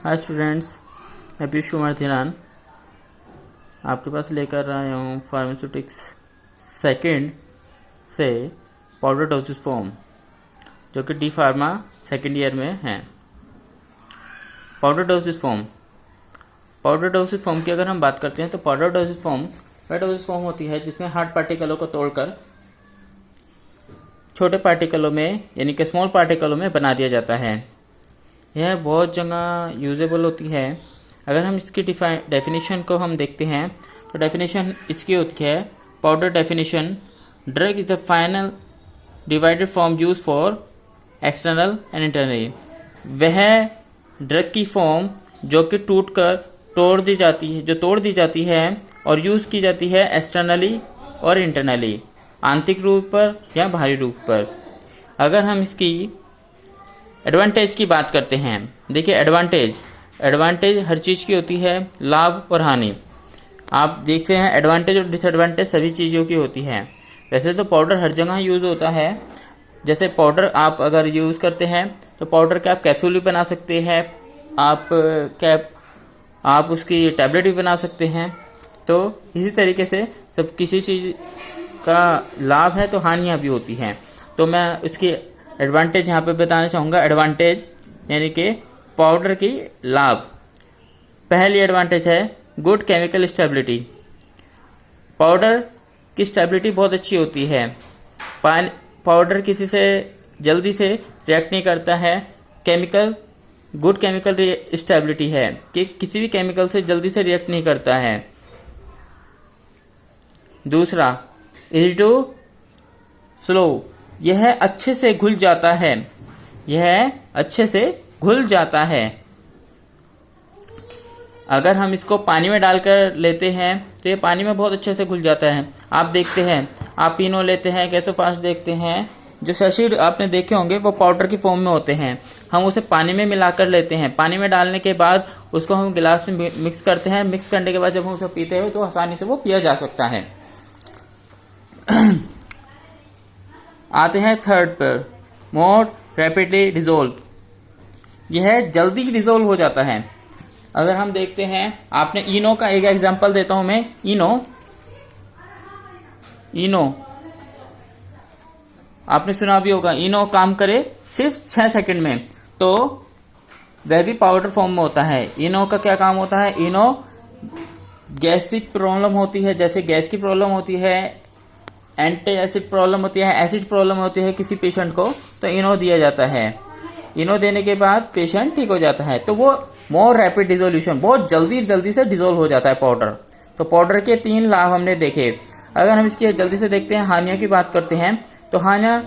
Hi students, मैं पीयूष कुमार थिरान आपके पास लेकर आया हूँ फार्मास्यूटिक्स सेकंड से पाउडर डोसेज फॉर्म, जो कि डी फार्मा सेकेंड ईयर में है। पाउडर डोसेज फॉर्म की अगर हम बात करते हैं तो पाउडर डोसेज फॉर्म होती है जिसमें हार्ड पार्टिकलों को तोड़कर छोटे पार्टिकलों में यानी कि स्मॉल पार्टिकलों में बना दिया जाता है। यह बहुत जगह यूजेबल होती है। अगर हम इसकी डेफिनेशन को हम देखते हैं तो डेफिनेशन इसकी होती है, powder definition, drug is the final divided form use for external and internally. वह ड्रग की फॉर्म जो कि तोड़ दी जाती है और यूज की जाती है एक्सटर्नली और इंटरनली, आंतरिक रूप पर या बाहरी रूप पर। अगर हम इसकी एडवांटेज की बात करते हैं, देखिए एडवांटेज हर चीज की होती है, लाभ और हानि। आप देखते हैं एडवांटेज और डिसएडवांटेज सभी चीजों की होती है। वैसे तो पाउडर हर जगह यूज होता है। जैसे पाउडर आप अगर यूज करते हैं तो पाउडर के आप कैप्सूल भी बना सकते हैं, आप उसकी टैबलेट भी बना सकते हैं। तो इसी तरीके से सब किसी चीज का लाभ है तो हानियां भी होती हैं। तो मैं इसकी एडवांटेज यहाँ पे बताना चाहूँगा। एडवांटेज यानी कि पाउडर की लाभ। पहली एडवांटेज है गुड केमिकल स्टेबिलिटी। पाउडर की स्टेबिलिटी बहुत अच्छी होती है। पाउडर किसी से जल्दी से रिएक्ट नहीं करता है। गुड केमिकल स्टेबिलिटी है कि किसी भी केमिकल से जल्दी से रिएक्ट नहीं करता है। दूसरा, इजी टू स्लो, यह अच्छे से घुल जाता है। अगर हम इसको पानी में डालकर लेते हैं तो ये पानी में बहुत अच्छे से घुल जाता है। आप देखते हैं, आप पीनो लेते हैं कैसे फास्ट देखते हैं, जो सैशिड आपने देखे होंगे वो पाउडर की फॉर्म में होते हैं। हम उसे पानी में मिलाकर लेते हैं। पानी में डालने के बाद उसको हम गिलास में मिक्स करते हैं। मिक्स करने के बाद जब हम उसे पीते हैं तो आसानी से वो पिया जा सकता है। आते हैं थर्ड पर, मोर रैपिडली डिजोल्व, यह जल्दी डिजोल्व हो जाता है। अगर हम देखते हैं, आपने इनो का एक एग्जांपल देता हूं मैं। इनो आपने सुना भी होगा, इनो काम करे सिर्फ 6 सेकंड में, तो वह भी पाउडर फॉर्म में होता है। इनो का क्या काम होता है? इनो गैसिक प्रॉब्लम होती है, जैसे गैस की प्रॉब्लम होती है, एंटी एसिड प्रॉब्लम होती है, एसिड प्रॉब्लम होती है किसी पेशेंट को, तो इनो दिया जाता है। इनो देने के बाद पेशेंट ठीक हो जाता है। तो वो मोर रैपिड डिसोल्यूशन, बहुत जल्दी से डिसोल्व हो जाता है पाउडर। तो पाउडर के 3 लाभ हमने देखे। अगर हम इसकी जल्दी से देखते हैं, हानियों की बात करते हैं, तो हानियां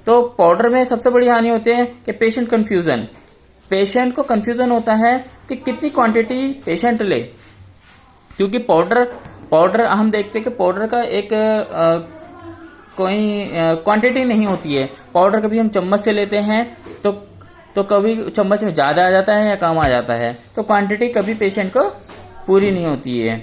तो पाउडर में सबसे बड़ी हानि होती है कि पेशेंट पेशेंट को कंफ्यूजन होता है कि कितनी क्वांटिटी पेशेंट ले, क्योंकि पाउडर हम देखते हैं कि पाउडर का एक कोई क्वांटिटी नहीं होती है। पाउडर कभी हम चम्मच से लेते हैं तो कभी चम्मच में ज़्यादा आ जाता है या कम आ जाता है, तो क्वांटिटी कभी पेशेंट को पूरी नहीं होती है।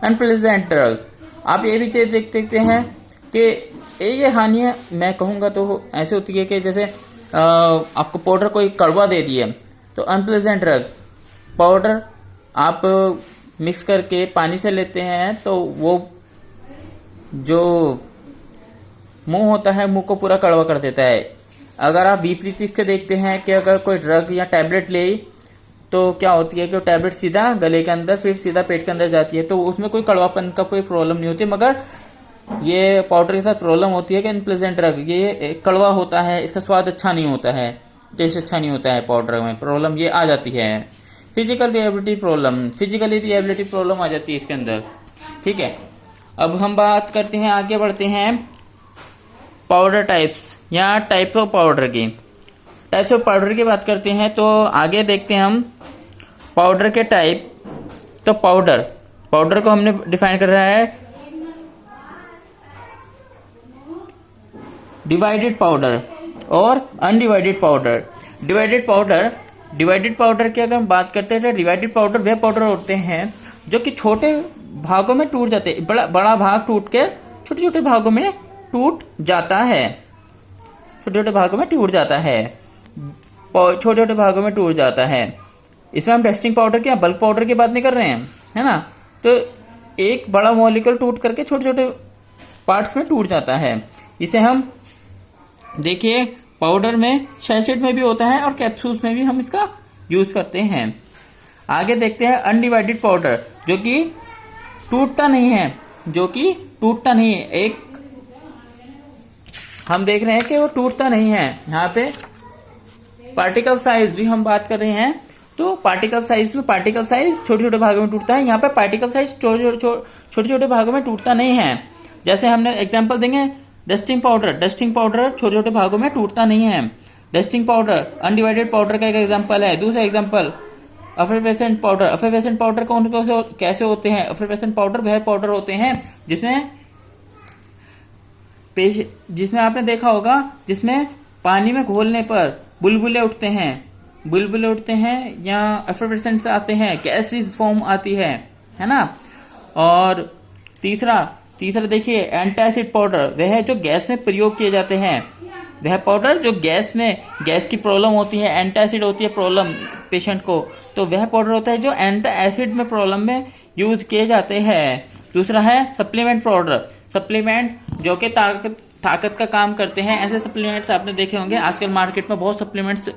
अनप्लेजेंट ड्रग, आप ये भी चीज़ देखते हैं कि ये हानियाँ मैं कहूँगा तो ऐसे होती है कि जैसे आपको पाउडर कोई कड़वा दे दिए, तो अनप्लेजेंट ड्रग पाउडर आप मिक्स करके पानी से लेते हैं तो वो जो मुंह होता है, मुंह को पूरा कड़वा कर देता है। अगर आप विपरीत इसके देखते हैं कि अगर कोई ड्रग या टैबलेट ले तो क्या होती है कि वो टैबलेट सीधा गले के अंदर फिर सीधा पेट के अंदर जाती है, तो उसमें कोई कड़वापन का कोई प्रॉब्लम नहीं होती। मगर ये पाउडर के साथ प्रॉब्लम होती है कि अनप्लेजेंट ड्रग ये कड़वा होता है, इसका स्वाद अच्छा नहीं होता है, टेस्ट अच्छा नहीं होता है। पाउडर में प्रॉब्लम ये आ जाती है। फिजिकली रिएबिलिटी प्रॉब्लम आ जाती है इसके अंदर। ठीक है, अब हम बात करते हैं, आगे बढ़ते हैं पाउडर टाइप्स या टाइप्स ऑफ पाउडर की बात करते हैं। तो आगे देखते हैं हम पाउडर के टाइप। तो पाउडर को हमने डिफाइन कर रहा है डिवाइडेड पाउडर और अनडिवाइडेड पाउडर। डिवाइडेड पाउडर की अगर हम बात करते हैं तो डिवाइडेड पाउडर वे पाउडर होते हैं जो कि छोटे भागों में टूट जाते हैं। बड़ा भाग टूट के छोटे छोटे भागों में टूट जाता है। छोटे छोटे भागों में टूट जाता है। इसमें हम टेस्टिंग पाउडर की या बल्क पाउडर की बात नहीं कर रहे हैं, है ना। तो एक बड़ा मॉलिक्यूल टूट करके छोटे छोटे पार्ट्स में टूट जाता है। इसे हम देखिए पाउडर में, सैचेट में भी होता है और कैप्सूल्स में भी हम इसका यूज करते हैं। आगे देखते हैं अनडिवाइडेड पाउडर, जो कि टूटता नहीं है, एक हम देख रहे हैं कि वो टूटता नहीं है। यहाँ पे पार्टिकल साइज भी हम बात कर रहे हैं, तो पार्टिकल साइज छोटे छोटे भागों में टूटता है। यहाँ पे पार्टिकल साइज छोटे छोटे भागों में टूटता नहीं है। जैसे हमने एग्जांपल देंगे, डस्टिंग पाउडर छोटे छोटे भागों में टूटता नहीं है। डस्टिंग पाउडर अनडिवाइडेड पाउडर का एक एग्जांपल है। दूसरा एग्जांपल एफरवेसेंट पाउडर कौन कैसे होते हैं? एफरवेसेंट पाउडर वह पाउडर होते हैं जिसमें आपने देखा होगा, जिसमें पानी में घोलने पर बुलबुले उठते हैं या एफरवेसेंट्स आते हैं, गैसेस फॉर्म आती है ना। और तीसरा देखिए एंटासिड पाउडर, वह जो गैस में प्रयोग किए जाते हैं, वह पाउडर जो गैस की प्रॉब्लम होती है, एंटासिड होती है प्रॉब्लम पेशेंट को, तो वह पाउडर होता है जो एंटासिड में प्रॉब्लम में यूज किए जाते हैं। दूसरा है सप्लीमेंट पाउडर, जो कि ताकत का काम करते हैं। ऐसे सप्लीमेंट्स आपने देखे होंगे, आजकल मार्केट में बहुत सप्लीमेंट्स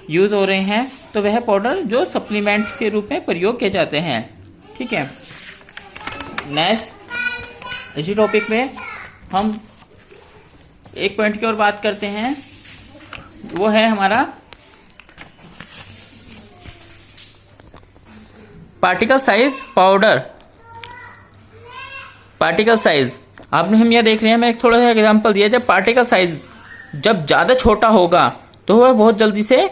यूज हो रहे हैं, तो वह पाउडर जो सप्लीमेंट्स के रूप में प्रयोग किए जाते हैं। ठीक है, नेक्स्ट इसी टॉपिक में हम एक पॉइंट की और बात करते हैं, वो है हमारा particle size powder. Particle size आपने हम यह देख रहे हैं, मैं एक थोड़ा सा एग्जांपल दिया। जब पार्टिकल साइज जब ज्यादा छोटा होगा तो वह बहुत जल्दी से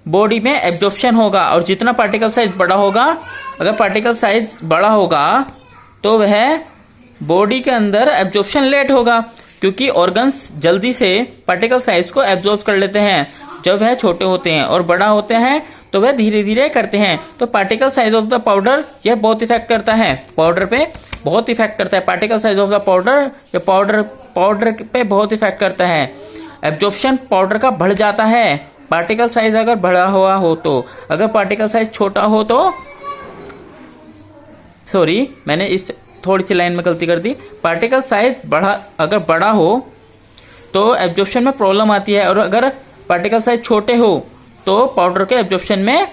बॉडी में एब्जॉर्प्शन होगा, और जितना पार्टिकल साइज बड़ा होगा, अगर पार्टिकल साइज बड़ा होगा तो वह बॉडी के अंदर एब्जॉर्प्शन लेट होगा, क्योंकि ऑर्गन्स जल्दी से पार्टिकल साइज को एब्जॉर्ब कर लेते हैं जब वह छोटे होते हैं, और बड़ा होते हैं तो वह धीरे धीरे करते हैं। तो particle size of the powder यह बहुत इफेक्ट करता है, पाउडर पे बहुत इफेक्ट करता है। Particle size of the powder ये पाउडर पे बहुत इफेक्ट करता है। एब्जॉर्प्शन पाउडर का बढ़ जाता है, पार्टिकल साइज अगर बढ़ा हुआ हो तो। अगर पार्टिकल साइज छोटा हो तो, सॉरी मैंने इस थोड़ी सी लाइन में गलती कर दी। पार्टिकल साइज अगर बड़ा हो तो एब्जॉर्प्शन में प्रॉब्लम आती है, और अगर पार्टिकल साइज छोटे हो तो पाउडर के एब्जॉर्प्शन में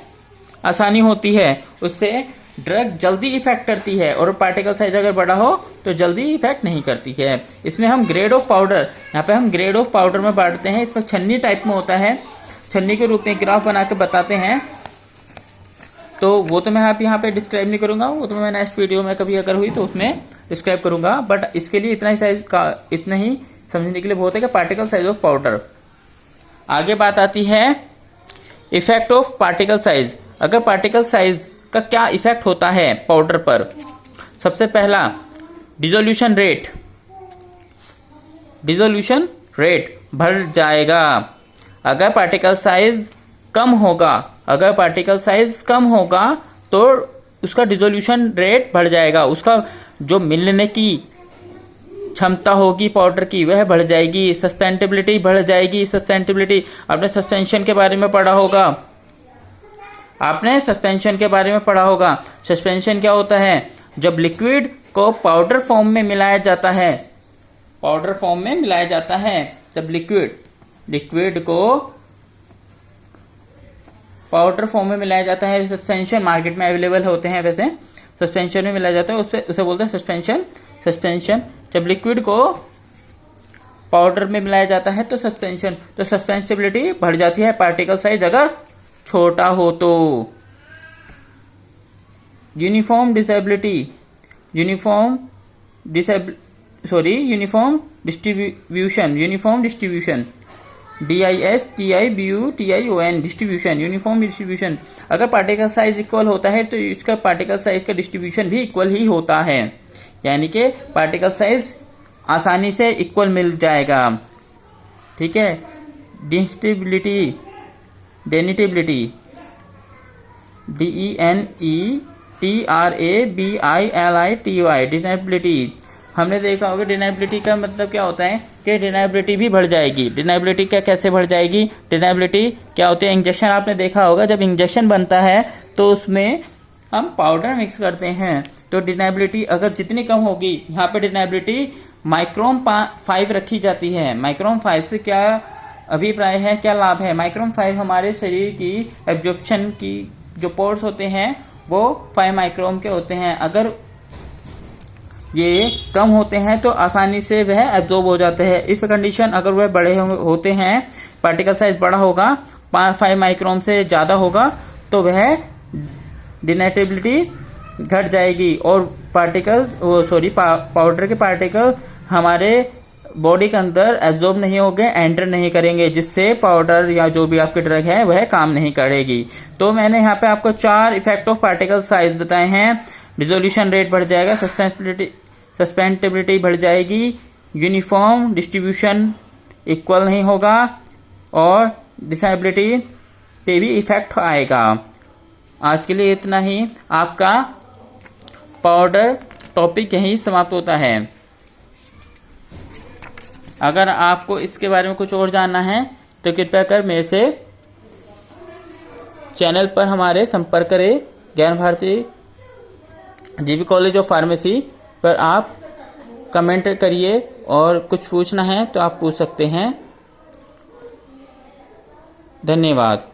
आसानी होती है, उससे ड्रग जल्दी इफेक्ट करती है। और पार्टिकल साइज अगर बड़ा हो तो जल्दी इफेक्ट नहीं करती है। इसमें हम ग्रेड ऑफ पाउडर, यहाँ पे हम ग्रेड ऑफ पाउडर में बांटते हैं। इसमें छन्नी टाइप में होता है, छन्नी के रूप में ग्राफ बना के बताते हैं, तो वो तो मैं यहाँ पे डिस्क्राइब नहीं करूंगा, वो तो मैं नेक्स्ट वीडियो में कभी अगर हुई तो उसमें डिस्क्राइब करूंगा। बट इसके लिए इतना ही समझने के लिए बहुत है कि पार्टिकल साइज ऑफ पाउडर। आगे बात आती है इफेक्ट ऑफ पार्टिकल साइज। अगर पार्टिकल साइज का क्या इफेक्ट होता है पाउडर पर? सबसे पहला डिसोल्यूशन रेट बढ़ जाएगा। अगर पार्टिकल साइज कम होगा तो उसका डिसोल्यूशन रेट बढ़ जाएगा, उसका जो मिलने की क्षमता होगी पाउडर की वह बढ़ जाएगी, सस्पेंटेबिलिटी बढ़ जाएगी। आपने सस्पेंशन के बारे में पढ़ा होगा। सस्पेंशन क्या होता है? जब लिक्विड को पाउडर फॉर्म में मिलाया जाता है, जब लिक्विड को पाउडर फॉर्म में मिलाया जाता है, सस्पेंशन मार्केट में अवेलेबल होते हैं, वैसे सस्पेंशन में मिलाया जाता है, उसे बोलते हैं सस्पेंशन। जब लिक्विड को पाउडर में मिलाया जाता है तो सस्पेंसिबिलिटी बढ़ जाती है, पार्टिकल साइज अगर छोटा हो तो। Uniform distribution distribution, uniform distribution. अगर पार्टिकल साइज इक्वल होता है तो इसका पार्टिकल साइज का डिस्ट्रीब्यूशन भी इक्वल ही होता है, यानी कि पार्टिकल साइज आसानी से इक्वल मिल जाएगा। ठीक है, डेनिटेबिलिटी DENETRABILITY, डिनाइबिलिटी। हमने देखा होगा डिनाइबिलिटी का मतलब क्या होता है? कि डिनाइबिलिटी भी बढ़ जाएगी। डिनाइबिलिटी क्या कैसे बढ़ जाएगी? डिनाइबिलिटी क्या होती है? इंजेक्शन आपने देखा होगा, जब इंजेक्शन बनता है तो उसमें हम पाउडर मिक्स करते हैं, तो डिनाइबिलिटी अगर जितनी कम होगी, यहाँ पे डिनाइबिलिटी माइक्रोम 5 रखी जाती है। माइक्रोम 5 से क्या अभिप्राय है, क्या लाभ है? माइक्रोम 5 हमारे शरीर की एब्जॉर्प्शन की जो पोर्स होते हैं वो 5 माइक्रोम के होते हैं। अगर ये कम होते हैं तो आसानी से वह एब्जॉर्ब हो जाते हैं। इस कंडीशन अगर वह बड़े होते हैं, पार्टिकल साइज बड़ा होगा, 5 माइक्रोन से ज़्यादा होगा, तो वह डिनाइबिलिटी घट जाएगी और पाउडर के पार्टिकल हमारे बॉडी के अंदर एब्जॉर्ब नहीं होंगे, एंटर नहीं करेंगे, जिससे पाउडर या जो भी आपकी ड्रग है वह काम नहीं करेगी। तो मैंने यहाँ पे आपको 4 इफेक्ट ऑफ पार्टिकल साइज बताए हैं। रिजोल्यूशन रेट बढ़ जाएगा, सस्पेंटेबिलिटी बढ़ जाएगी, यूनिफॉर्म डिस्ट्रीब्यूशन इक्वल नहीं होगा और डिसेबिलिटी पे भी इफेक्ट आएगा। आज के लिए इतना ही। आपका पाउडर टॉपिक यहीं समाप्त होता है। अगर आपको इसके बारे में कुछ और जानना है तो कृपया कर मेरे से चैनल पर हमारे संपर्क करें। Gyan Bharati GB college of pharmacy पर आप कमेंट करिए और कुछ पूछना है तो आप पूछ सकते हैं। धन्यवाद।